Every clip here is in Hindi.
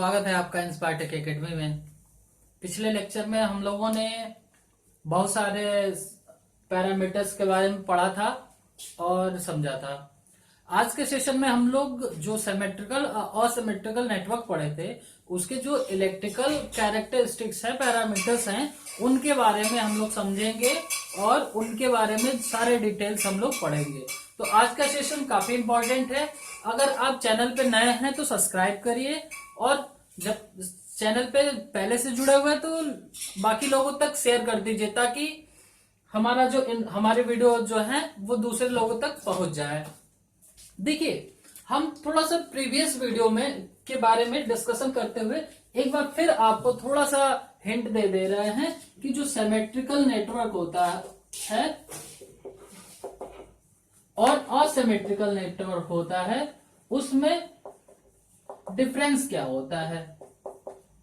स्वागत है आपका इंस्पायर टेक एकेडमी में। पिछले लेक्चर में हम लोगों ने बहुत सारे पैरामीटर्स के बारे में पढ़ा था और समझा था। आज के सेशन में हम लोग जो सिमेट्रिकल असिमेट्रिकल नेटवर्क पढ़े थे उसके जो इलेक्ट्रिकल कैरेक्टरिस्टिक्स है, पैरामीटर्स हैं, उनके बारे में हम लोग समझेंगे और उनके बारे में सारे डिटेल्स हम लोग पढ़ेंगे। तो आज का सेशन काफी इंपॉर्टेंट है। अगर आप चैनल पे नए हैं तो सब्सक्राइब करिए और जब चैनल पे पहले से जुड़े हुए हैं तो बाकी लोगों तक शेयर कर दीजिए ताकि हमारा हमारे वीडियो जो है वो दूसरे लोगों तक पहुंच जाए। देखिए, हम थोड़ा सा प्रीवियस वीडियो में के बारे में डिस्कशन करते हुए एक बार फिर आपको थोड़ा सा हिंट दे रहे हैं कि जो सिमेट्रिकल नेटवर्क होता है और असिमेट्रिकल नेटवर्क होता है उसमें डिफरेंस क्या होता है।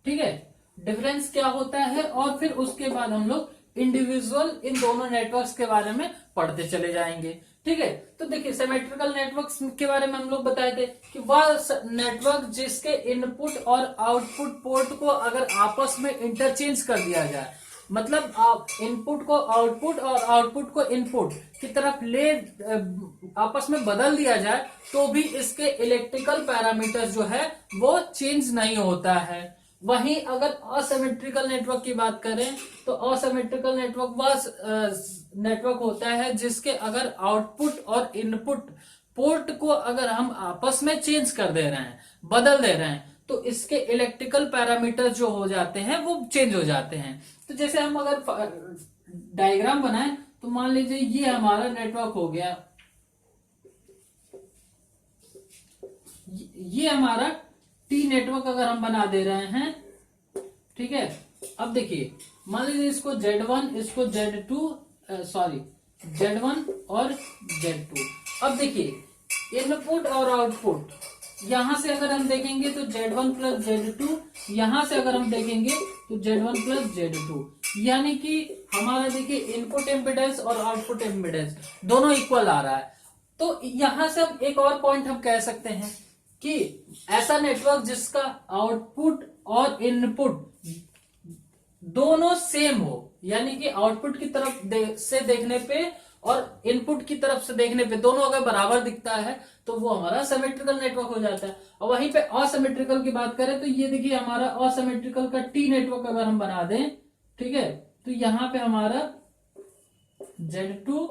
ठीक है, डिफरेंस क्या होता है और फिर उसके बाद हम लोग इंडिविजुअल इन दोनों नेटवर्क्स के बारे में पढ़ते चले जाएंगे। ठीक है, तो देखिए सिमेट्रिकल नेटवर्क्स के बारे में हम लोग बताए थे कि वह नेटवर्क जिसके इनपुट और आउटपुट पोर्ट को अगर आपस में इंटरचेंज कर दिया जाए, मतलब आप इनपुट को आउटपुट और आउटपुट को इनपुट की तरफ ले आपस में बदल दिया जाए तो भी इसके इलेक्ट्रिकल पैरामीटर्स जो है वो चेंज नहीं होता है। वहीं अगर असिमेट्रिकल नेटवर्क की बात करें तो असिमेट्रिकल नेटवर्क वह नेटवर्क होता है जिसके अगर आउटपुट और इनपुट पोर्ट को अगर हम आपस में चेंज कर दे रहे हैं, बदल दे रहे हैं, तो इसके इलेक्ट्रिकल पैरामीटर जो हो जाते हैं वो चेंज हो जाते हैं। तो जैसे हम अगर डायग्राम बनाएं तो मान लीजिए ये हमारा नेटवर्क हो गया, ये हमारा टी नेटवर्क अगर हम बना दे रहे हैं। ठीक है, अब देखिए मान लीजिए इसको Z1, इसको Z2, सॉरी Z1 और Z2। अब देखिए इनपुट और आउटपुट यहां से अगर हम देखेंगे तो Z1 प्लस Z2, यहां से अगर हम देखेंगे तो Z1 प्लस Z2, यानी कि हमारा देखिए इनपुट इम्पीडेंस और आउटपुट इम्पीडेंस दोनों इक्वल आ रहा है। तो यहां से हम एक और पॉइंट हम कह सकते हैं कि ऐसा नेटवर्क जिसका आउटपुट और इनपुट दोनों सेम हो, यानी कि आउटपुट की तरफ से देखने पे और इनपुट की तरफ से देखने पे दोनों अगर बराबर दिखता है तो वो हमारा सिमेट्रिकल नेटवर्क हो जाता है। और वहीं पे असिमेट्रिकल की बात करें तो ये देखिए हमारा असिमेट्रिकल का टी नेटवर्क अगर हम बना दें, ठीक है, तो यहां पे हमारा Z2,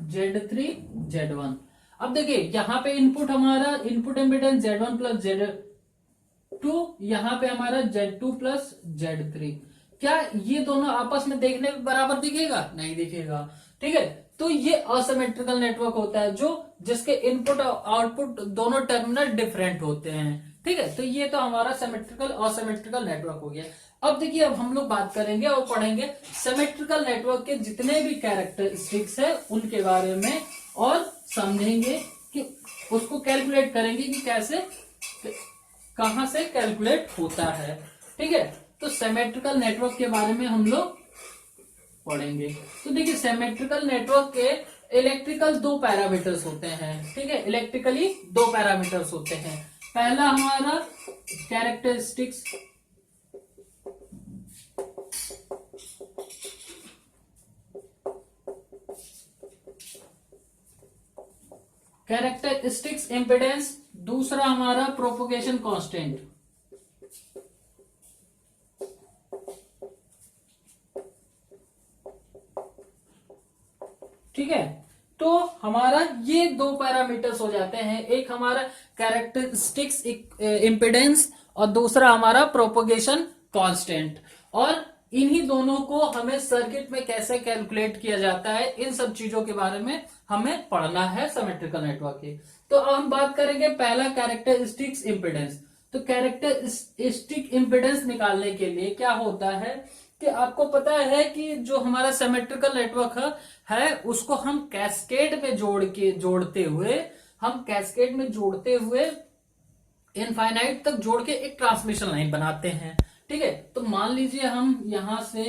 Z3, Z1। अब देखिए यहां पे इनपुट हमारा input impedance Z1 plus Z2, यहां पे हमारा Z2 प्लस Z3। क्या ये दोनों आपस में देखने में बराबर दिखेगा? नहीं दिखेगा। ठीक है, तो ये असिमेट्रिकल नेटवर्क होता है जो जिसके इनपुट और आउटपुट दोनों टर्मिनल डिफरेंट होते हैं। ठीक है, तो ये तो हमारा सिमेट्रिकल असिमेट्रिकल नेटवर्क हो गया। अब देखिए अब हम लोग बात करेंगे और पढ़ेंगे सिमेट्रिकल नेटवर्क के जितने भी कैरेक्टरिस्टिक्स है उनके बारे में और समझेंगे कि उसको कैलकुलेट करेंगे कि कैसे कहां से कैलकुलेट होता है। ठीक है, तो सिमेट्रिकल नेटवर्क के बारे में हम लोग पढ़ेंगे। तो देखिए सिमेट्रिकल नेटवर्क के इलेक्ट्रिकल दो पैरामीटर्स होते हैं। ठीक है, इलेक्ट्रिकली दो पैरामीटर्स होते हैं। पहला हमारा कैरेक्टरिस्टिक्स, कैरेक्टरिस्टिक्स इम्पीडेंस, दूसरा हमारा प्रोपोगेशन कांस्टेंट। ठीक है, तो हमारा ये दो पैरामीटर्स हो जाते हैं, एक हमारा कैरेक्टरिस्टिक्स इम्पीडेंस और दूसरा हमारा प्रोपोगेशन कांस्टेंट। और इन्हीं दोनों को हमें सर्किट में कैसे कैलकुलेट किया जाता है, इन सब चीजों के बारे में हमें पढ़ना है सिमेट्रिकल नेटवर्क की। तो अब हम बात करेंगे पहला कैरेक्टरिस्टिक्स इम्पीडेंस। तो कैरेक्टरिस्टिक इम्पीडेंस निकालने के लिए क्या होता है कि आपको पता है कि जो हमारा सिमेट्रिकल नेटवर्क है उसको हम कैस्केड में जोड़ते हुए इनफाइनाइट तक जोड़ के एक ट्रांसमिशन लाइन बनाते हैं। ठीक है, तो मान लीजिए हम यहां से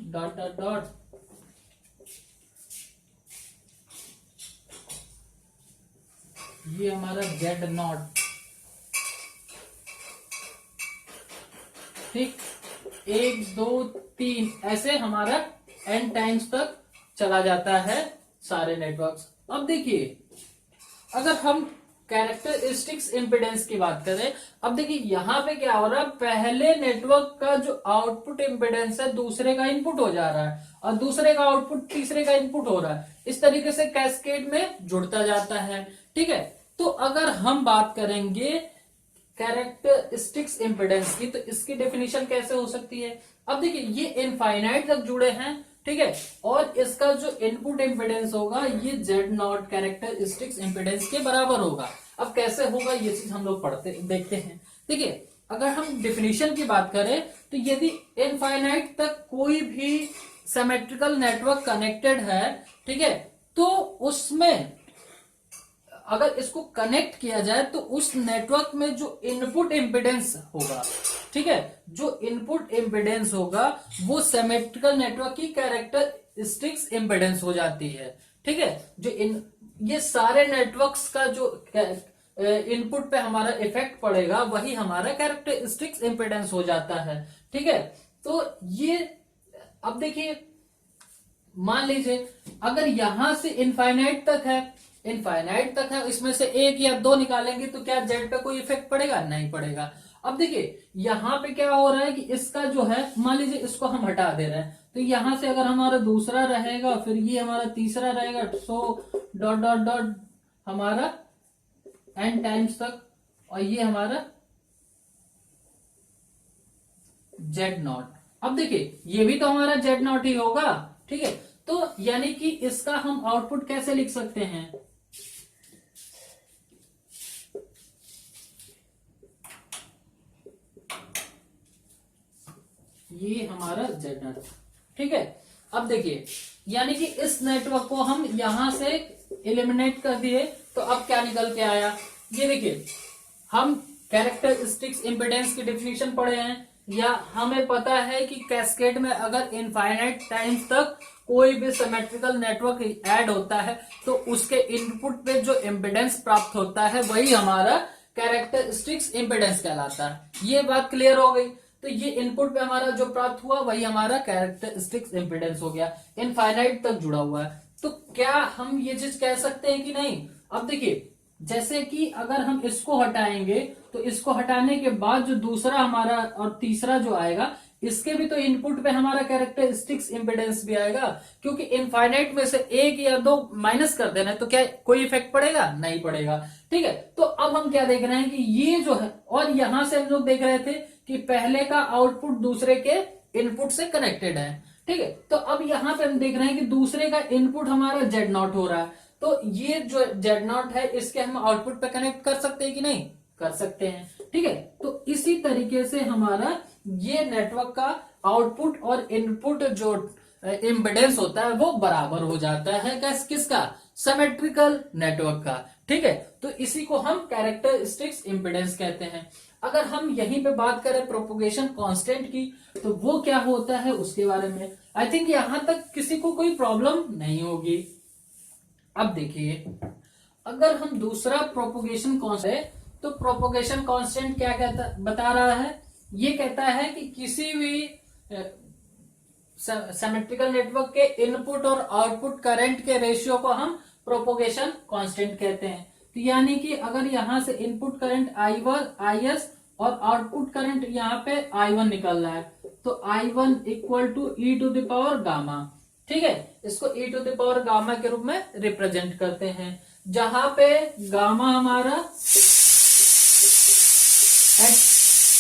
डॉट डॉट डॉट ये हमारा जेड नॉट, ठीक, 1 2 3 ऐसे हमारा n टाइम्स तक चला जाता है सारे नेटवर्क्स। अब देखिए अगर हम कैरेक्टरिस्टिक्स इम्पिडेंस की बात करें, अब देखिए यहां पे क्या हो रहा है, पहले नेटवर्क का जो आउटपुट इम्पिडेंस है दूसरे का इनपुट हो जा रहा है और दूसरे का आउटपुट तीसरे का इनपुट हो रहा है, इस तरीके से कैस्केड में जुड़ता जाता है। ठीक है, तो अगर हम बात करेंगे कैरेक्टरिस्टिक्स इम्पिडेंस की, तो इसकी डेफिनेशन कैसे हो सकती है। अब देखिए ये इनफाइनाइट तक जुड़े हैं, ठीक है, और इसका जो इनपुट इम्पिडेंस होगा ये जेड नॉट कैरेक्टरिस्टिक्स इम्पिडेंस के बराबर होगा। अब कैसे होगा ये चीज हम लोग पढ़ते देखते हैं। देखिए अगर हम डिफिनीशन की बात करें तो यदि इनफाइनाइट तक कोई भी सिमेट्रिकल नेटवर्क कनेक्टेड है, ठीक है, तो उसमें अगर इसको कनेक्ट किया जाए तो उस नेटवर्क में जो इनपुट इम्पिडेंस होगा, ठीक है, जो इनपुट इम्पिडेंस होगा वो सिमेट्रिकल नेटवर्क की कैरेक्टरिस्टिक्स इम्पिडेंस हो जाती है। ठीक है, जो ये सारे नेटवर्क्स का जो इनपुट पे हमारा इफेक्ट पड़ेगा वही हमारा कैरेक्टरिस्टिक्स इम्पिडेंस हो जाता है। ठीक है, तो ये अब देखिए मान लीजिए अगर यहां से इनफाइनाइट तक है, इसमें से 1 या 2 निकालेंगे तो क्या जेड पे कोई इफेक्ट पड़ेगा? नहीं पड़ेगा। अब देखिए यहां पे क्या हो रहा है कि इसका जो है मान लीजिए इसको हम हटा दे रहे हैं, तो यहां से अगर हमारा दूसरा रहेगा फिर ये हमारा तीसरा रहेगा, सो डॉट डॉट डॉट हमारा n टाइम्स तक, और ये हमारा जेड नॉट। अब देखिए ये भी तो हमारा जेड नॉट ही होगा। ठीक है, तो यानी कि इसका हम आउटपुट कैसे लिख सकते हैं, ये हमारा जेड नॉट। ठीक है, अब देखिए यानी कि इस नेटवर्क को हम यहां से एलिमिनेट कर दिए, तो अब क्या निकल के आया, ये देखिए हम कैरेक्टरिस्टिक्स इम्पिडेंस की डेफिनेशन पढ़े हैं, या हमें पता है कि कैस्केड में अगर इनफाइनाइट टाइम्स तक कोई भी सिमेट्रिकल नेटवर्क ऐड होता है तो उसके इनपुट पे जो इम्पिडेंस प्राप्त होता है वही हमारा कैरेक्टरिस्टिक्स इम्पिडेंस कहलाता है। ये बात क्लियर हो गई। तो ये इनपुट पे हमारा जो प्राप्त हुआ वही हमारा कैरेक्टरिस्टिक्स इम्पिडेंस हो गया, इनफाइनाइट तक जुड़ा हुआ है। तो क्या हम ये चीज कह सकते हैं कि नहीं? अब देखिए जैसे कि अगर हम इसको हटाएंगे तो इसको हटाने के बाद जो दूसरा हमारा और तीसरा जो आएगा इसके भी तो इनपुट पे हमारा कैरेक्टरिस्टिक्स इम्पिडेंस भी आएगा, क्योंकि इनफाइनाइट में से 1 या 2 माइनस कर देना है तो क्या कोई इफेक्ट पड़ेगा? नहीं पड़ेगा। ठीक है, तो अब हम क्या देख रहे हैं कि ये जो है, और यहां से हम लोग देख रहे थे कि पहले का आउटपुट दूसरे के इनपुट से कनेक्टेड है। ठीक है, तो अब यहां पे हम देख रहे हैं कि दूसरे का इनपुट हमारा जेड नॉट हो रहा है, तो ये जो जेड नॉट है इसके हम आउटपुट पे कनेक्ट कर सकते हैं कि नहीं? कर सकते हैं। ठीक है, तो इसी तरीके से हमारा ये नेटवर्क का आउटपुट और इनपुट जो इम्पिडेंस होता है वो बराबर हो जाता है किसका? सिमेट्रिकल नेटवर्क का। ठीक है, तो इसी को हम कैरेक्टरिस्टिक्स इम्पिडेंस कहते हैं। अगर हम यहीं पे बात करें प्रोपोगेशन कांस्टेंट की, तो वो क्या होता है उसके बारे में आई थिंक यहां तक किसी को कोई प्रॉब्लम नहीं होगी। अब देखिए अगर हम दूसरा प्रोपोगेशन कांस्टेंट, तो प्रोपोगेशन कांस्टेंट क्या कहता बता रहा है, ये कहता है कि किसी भी सिमेट्रिकल नेटवर्क के इनपुट और आउटपुट करंट के रेशियो को हम प्रोपोगेशन कांस्टेंट कहते हैं। तो यानी कि अगर यहां से इनपुट करंट I1 IS और आउटपुट करंट यहाँ पे I1 निकल रहा है, तो I1 equal to e to the power gamma. ठीक है, इसको e to the power gamma के रूप में रिप्रेजेंट करते हैं, जहां पे गामा हमारा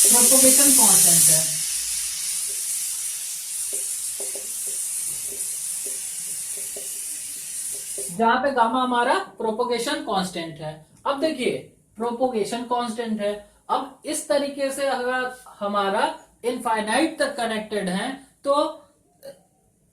प्रोपोगेशन कांस्टेंट है। जहां पे गामा हमारा प्रोपोगेशन कांस्टेंट है। अब देखिए प्रोपोगेशन कांस्टेंट है, अब इस तरीके से अगर हमारा इनफाइनाइट तक कनेक्टेड है तो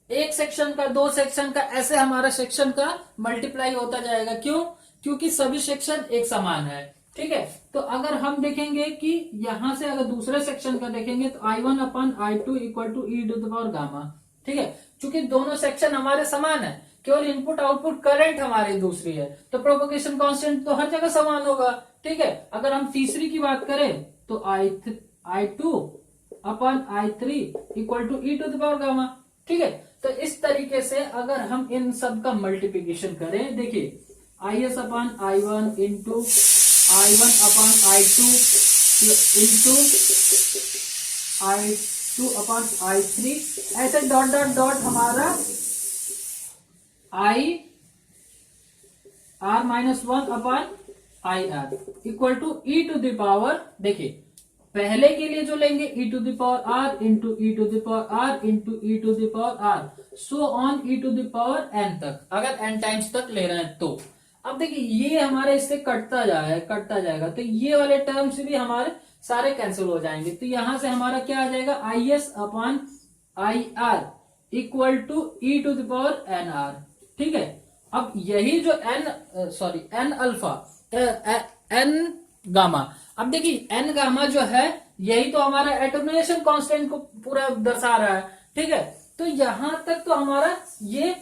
एक सेक्शन का, 2 सेक्शन का, ऐसे हमारा सेक्शन का मल्टीप्लाई होता जाएगा। क्यों? क्योंकि सभी सेक्शन एक समान है। ठीक है, तो अगर हम देखेंगे कि यहां से अगर दूसरे सेक्शन का देखेंगे तो I1 upon I2 equal to e to the power gamma. ठीक है, चूंकि दोनों सेक्शन हमारे समान है, केवल इनपुट आउटपुट करंट हमारी दूसरी है, तो प्रोपोगेशन कांस्टेंट तो हर जगह समान होगा। ठीक है, अगर हम तीसरी की बात करें तो I2 upon I3 equal to e to the power gamma. ठीक है, तो इस तरीके से अगर हम इन सब का मल्टीप्लीकेशन करें, देखिए IS upon I1 into I1 upon I2 into I2 upon I3, ऐसे डॉट डॉट डॉट हमारा IR-1 upon IR equal to e to the power, देखिए पहले के लिए जो लेंगे e to the power r into e to the power r into e to the power r, so on e to the power n तक, अगर एन टाइम्स तक ले रहे हैं तो। अब देखिए ये हमारे इससे कटता जाएगा, तो ये वाले टर्म्स भी हमारे सारे कैंसिल हो जाएंगे। तो यहां से हमारा क्या आ जाएगा, IS upon IR equal to e to the power n r. ठीक है, अब यही जो एन अल्फा एन गामा, अब देखिए एन गामा जो है यही तो हमारा एटोमिनेशन कांस्टेंट को पूरा दर्शा रहा है। ठीक है, तो यहां तक तो हमारा ये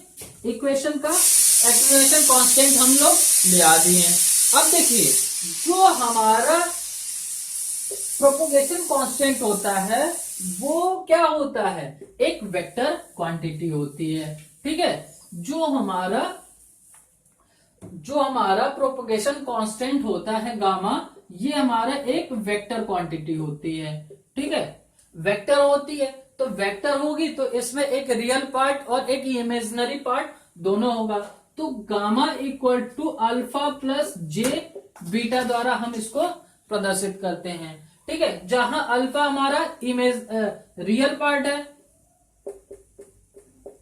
इक्वेशन का एटोमिनेशन कांस्टेंट हम लोग ले आ दिए हैं। अब देखिए जो हमारा प्रोपोगेशन कांस्टेंट होता है वो क्या होता है, एक वेक्टर क्वांटिटी होती है। ठीक है, जो हमारा प्रोपोगेशन कांस्टेंट होता है गामा, ये हमारा एक वेक्टर क्वांटिटी होती है। ठीक है, वेक्टर होती है तो वेक्टर होगी तो इसमें एक रियल पार्ट और एक इमेजिनरी पार्ट दोनों होगा। तो gamma equal to alpha plus j beta द्वारा हम इसको प्रदर्शित करते हैं। ठीक है, जहां अल्फा हमारा रियल पार्ट है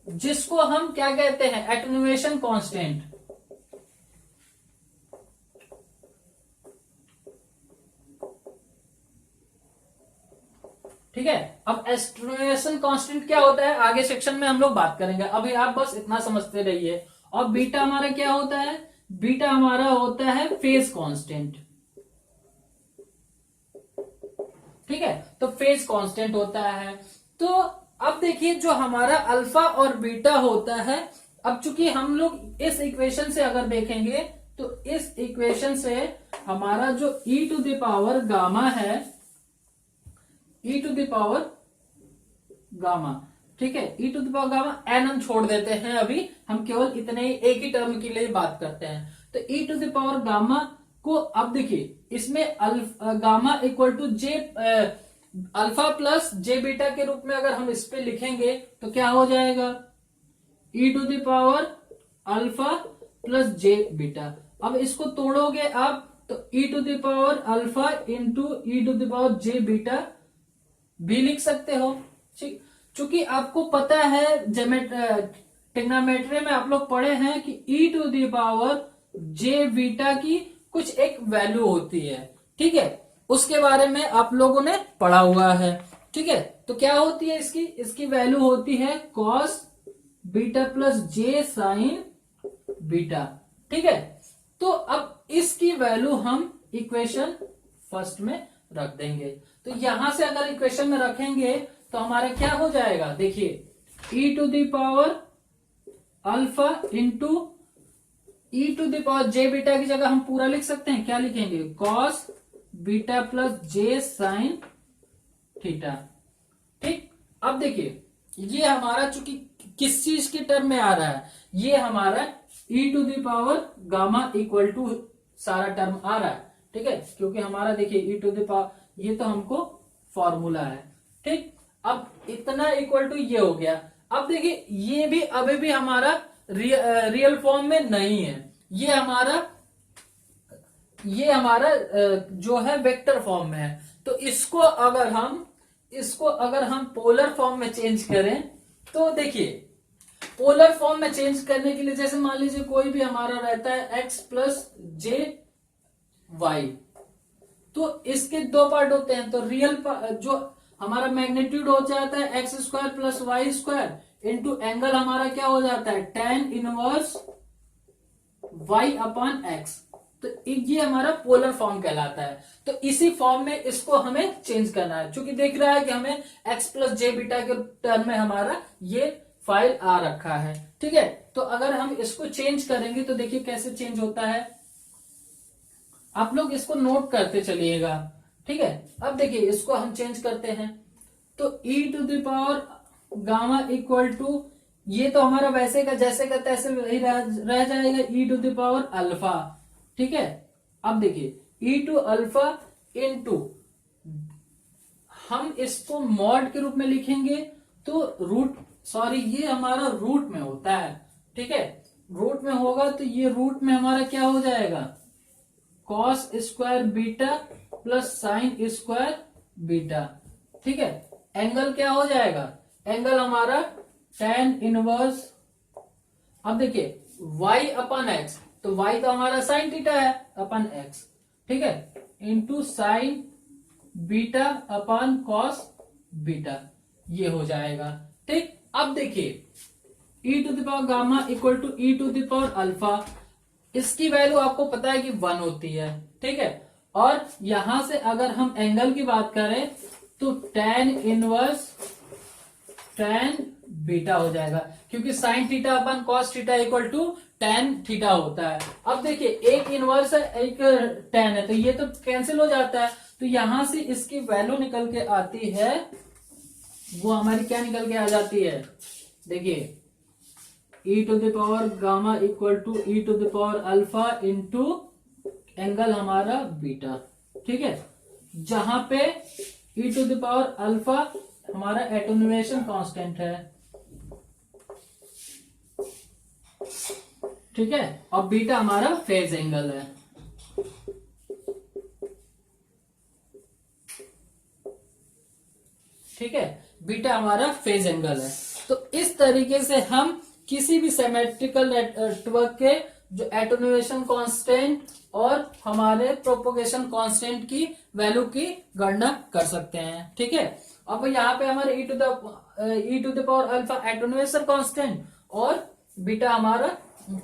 जिसको हम क्या कहते हैं, एटेन्युएशन कांस्टेंट। ठीक है, अब एटेन्युएशन कांस्टेंट क्या होता है आगे सेक्शन में हम लोग बात करेंगे, अभी आप बस इतना समझते रहिए। और बीटा हमारा क्या होता है, बीटा हमारा होता है फेज कांस्टेंट। ठीक है, तो फेज कांस्टेंट होता है। तो अब देखिए जो हमारा अल्फा और बीटा होता है, अब चूंकि हम लोग इस इक्वेशन से अगर देखेंगे तो इस इक्वेशन से हमारा जो e to the power gamma है, e to the power gamma, ठीक है, e to the power gamma n हम छोड़ देते हैं, अभी हम केवल इतने एक ही टर्म के लिए बात करते हैं। तो e to the power gamma को अब देखिए इसमें gamma equal to j alpha plus j beta के रूप में अगर हम इस पे लिखेंगे तो क्या हो जाएगा, e to the power alpha plus j beta. अब इसको तोड़ोगे आप तो e to the power alpha into e to the power j beta भी लिख सकते हो। ठीक, चूंकि आपको पता है ट्रिग्नोमेट्री में आप लोग पढ़े हैं कि e to the power j beta की कुछ एक वैल्यू होती है। ठीक है, उसके बारे में आप लोगों ने पढ़ा हुआ है। ठीक है, तो क्या होती है इसकी वैल्यू होती है cos beta plus j sign beta. ठीक है, तो अब इसकी वैल्यू हम इक्वेशन फर्स्ट में रख देंगे। तो यहां से अगर इक्वेशन में रखेंगे तो हमारा क्या हो जाएगा, देखिए e to the power alpha into e to the power j beta की जगह हम पूरा लिख सकते हैं, क्या लिखेंगे, cos beta plus j sine theta. ठीक, अब देखिए ये हमारा चूंकि किस चीज के टर्म में आ रहा है, ये हमारा e to the power gamma equal to सारा टर्म आ रहा है। ठीक है, क्योंकि हमारा देखिए e टू द पावर ये तो हमको फॉर्मूला है। ठीक, अब इतना इक्वल टू ये हो गया। अब देखिए ये भी अभी भी हमारा रियल फॉर्म में नहीं है, ये हमारा जो है वेक्टर फॉर्म में है। तो इसको अगर हम पोलर फॉर्म में चेंज करें तो देखिए पोलर फॉर्म में चेंज करने के लिए जैसे मान लीजिए कोई भी हमारा रहता है x प्लस जे वाई, तो इसके दो पार्ट होते हैं। तो रियल जो हमारा मैग्नीट्यूड हो जाता है x square plus y square into angle हमारा क्या हो जाता है tan inverse y upon x। तो ये हमारा पोलर फॉर्म कहलाता है। तो इसी फॉर्म में इसको हमें चेंज करना है, क्योंकि देख रहा है कि हमें x प्लस जे बीटा के टर्म में हमारा ये फाइल आ रखा है। ठीक है, तो अगर हम इसको चेंज करेंगे तो देखिए कैसे चेंज होता है, आप लोग इसको नोट करते चलिएगा। ठीक है, अब देखिए इसको हम चेंज करते हैं तो e to the power gamma equal to, ये तो हमारा वैसे का जैसे का तैसे वही रह जाएगा, e to the power alpha. ठीक है, अब देखिए e टू अल्फा इनटू, हम इसको मॉड के रूप में लिखेंगे तो ये हमारा रूट में होता है। ठीक है, रूट में होगा तो ये रूट में हमारा क्या हो जाएगा, cos square beta plus sine square beta. ठीक है, एंगल क्या हो जाएगा, एंगल हमारा tan इनवर्स, अब देखिए y अपन x, तो y तो हमारा साइन थीटा है अपन x। ठीक है, into sine beta upon cos beta, ये हो जाएगा। ठीक, अब देखिए e to the power gamma equal to e to the power alpha, इसकी वैल्यू आपको पता है कि 1 होती है। ठीक है, और यहां से अगर हम एंगल की बात करें तो tan इनवर्स tan बीटा हो जाएगा, क्योंकि sine theta upon cos theta equal to tan theta होता है। अब देखिए एक इनवर्स है एक tan है, तो ये तो कैंसिल हो जाता है, तो यहां से इसकी वैल्यू निकल के आती है, वो हमारी क्या निकल के आ जाती है, देखिए e to the power gamma equal to e to the power alpha into angle हमारा बीटा। ठीक है, जहां पे e to the power alpha हमारा एटेन्युएशन कांस्टेंट है। ठीक है, और बीटा हमारा फेज एंगल है। ठीक है, बीटा हमारा फेज एंगल है। तो इस तरीके से हम किसी भी सिमेट्रिकल नेटवर्क के जो एटेन्युएशन कांस्टेंट और हमारे प्रोपोगेशन कांस्टेंट की वैल्यू की गणना कर सकते हैं। ठीक है, अब यहाँ पे हमारे e to the power alpha attenuation constant और बीटा हमारा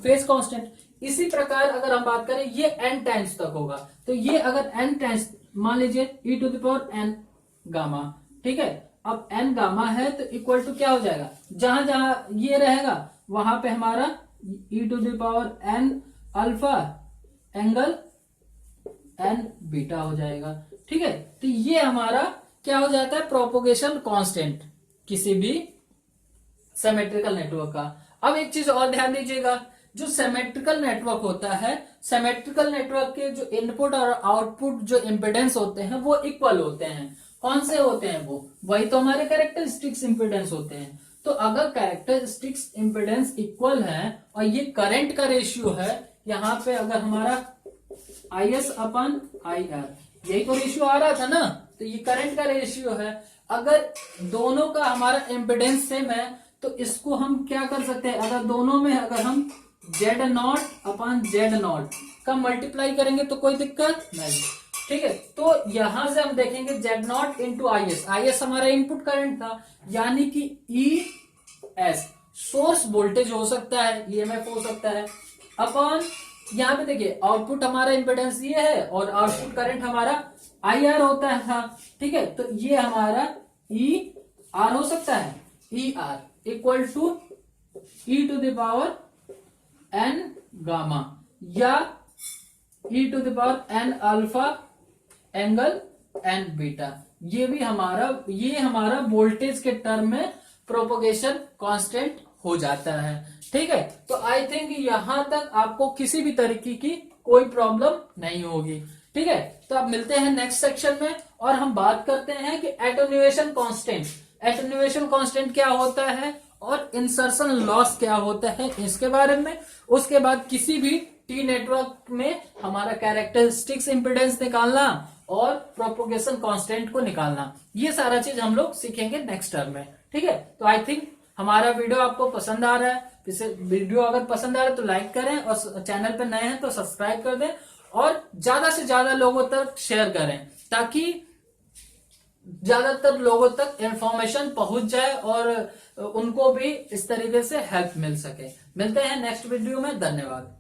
फेज कांस्टेंट। इसी प्रकार अगर हम बात करें ये n टाइम्स तक होगा, तो ये अगर n टाइम्स मान लीजिए e to the power n gamma. ठीक है, अब n गामा है तो इक्वल टू क्या हो जाएगा, जहां जहां ये रहेगा वहां पे हमारा e to the power n alpha angle n beta हो जाएगा। ठीक है, तो ये हमारा क्या हो जाता है, प्रोपोगेशन कांस्टेंट किसी भी सिमेट्रिकल नेटवर्क का। अब एक चीज और ध्यान दीजिएगा, जो सिमेट्रिकल नेटवर्क होता है, सिमेट्रिकल नेटवर्क के जो इनपुट और आउटपुट जो इम्पिडेंस होते हैं वो इक्वल होते हैं। कौन से होते हैं वो, वही तो हमारे कैरेक्टरिस्टिक्स इम्पिडेंस होते हैं। तो अगर कैरेक्टरिस्टिक्स इम्पिडेंस इक्वल है और ये करंट का रेशियो है, यहाँ पे अगर हमारा IS अपन IR यही तो रेशियो आ रहा था ना, तो ये करंट का रेशियो है। अगर दोनों का हमारा इम्पिडेंस सेम है तो इसको हम क्या कर सकते हैं, अगर दोनों में अगर हम Z0 अपन Z0 का मल्टीप्लाई करेंगे तो कोई दिक्कत नहीं। ठीक है, तो यहां से हम देखेंगे Z0 इंटू IS हमारा इनपुट करंट था, यानी कि ES सोर्स वोल्टेज हो सकता है, EMF हो सकता है, अपन यहाँ पे देखिए आउटपुट हमारा इम्पिडेंस ये है और आउटपुट करंट हमारा IR होता है। ठीक है, तो ये हमारा ER हो सकता है, ER equal to e to the power n gamma या e to the power n alpha angle n beta. ये हमारा वोल्टेज के टर्म में प्रोपोगेशन कांस्टेंट हो जाता है। ठीक है, तो आई थिंक यहां तक आपको किसी भी तरीके की कोई प्रॉब्लम नहीं होगी। ठीक है, तो अब मिलते हैं नेक्स्ट सेक्शन में और हम बात करते हैं कि एटेन्युएशन कांस्टेंट क्या होता है और इंसर्शन लॉस क्या होता है इसके बारे में। उसके बाद किसी भी टी नेटवर्क में हमारा कैरेक्टरिस्टिक्स इंपिडेंस निकालना और प्रोपोगेशन कांस्टेंट को निकालना, ये सारा चीज हम लोग सीखेंगे नेक्स्ट टर्म में। ठीक है, तो आई थिंक हमारा वीडियो आपको पसंद आ रहा है। वीडियो अगर पसंद आ रहा है तो लाइक करें और चैनल पर नए हैं तो सब्सक्राइब कर दें और ज्यादा से ज्यादा लोगों तक शेयर करें ताकि ज्यादातर लोगों तक इंफॉर्मेशन पहुंच जाए और उनको भी इस तरीके से हेल्प मिल सके। मिलते हैं नेक्स्ट वीडियो में, धन्यवाद।